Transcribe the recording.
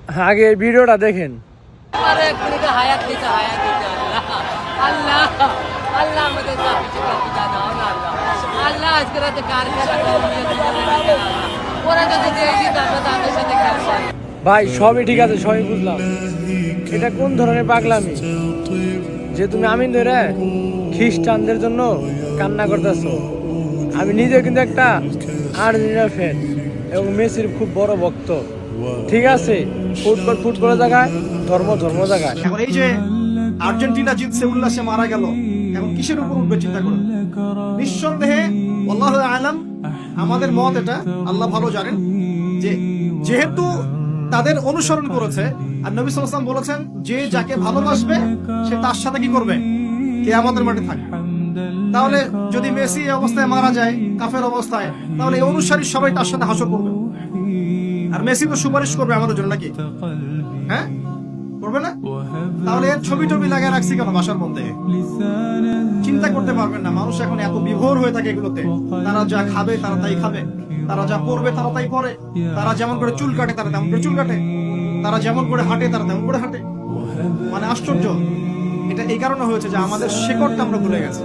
আগে ভিডিওটা দেখেন। ভাই সবই ঠিক আছে, সবই বুঝলাম, এটা কোন ধরনের পাগলামি যে তুমি আমিন ধরে খ্রিস্টানদের জন্য কান্না করতেছো? আমি নিজে কিন্তু একটা আর্জেন্টিনা ফ্যান এবং মেসির খুব বড় ভক্ত। ঠিক আছে, ফুটবলের জায়গায়, ধর্ম জায়গায়। এখন এই যে আর্জেন্টিনা জিতছে, উল্লাসে মারা গেল, এখন কিসের উপর উঠবে চিন্তা করুন। নিঃসন্দেহে আল্লাহু আলাম, আমাদের মত এটা, আল্লাহ ভালো জানেন, যে যেহেতু তাদের অনুসরণ করেছে, আর নবী সাল্লাল্লাহু আলাইহি ওয়াসাল্লাম বলেছেন যে যাকে ভালোবাসবে সে তার সাথে কি করবে, কিয়ামতের মাঠে থাকবে। তাহলে যদি মেসি এই অবস্থায় মারা যায় কাফের অবস্থায়, তাহলে এই অনুসারী সবাই তার সাথে হাসর করবে। আর মেসি তো সুপারিশ করবে আমাদের জন্য নাকি? হ্যাঁ, করবে না? তাহলে এর ছবি টবি লাগিয়ে রাখছি কেন বাসার মধ্যে? চিন্তা করতে পারবেন না, মানুষ এখন এত বিভোর হয়ে থাকে এগুলোতে। তারা যা খাবে তারা তাই খাবে, তারা যা পরবে তারা তাই পরে, তারা যেমন করে চুল কাটে তারা তেমন করে চুল কাটে, তারা যেমন করে হাঁটে তারা তেমন করে হাঁটে। মানে আশ্চর্য। এটা এই কারণে হয়েছে যে আমাদের শেকড়টা আমরা ভুলে গেছি।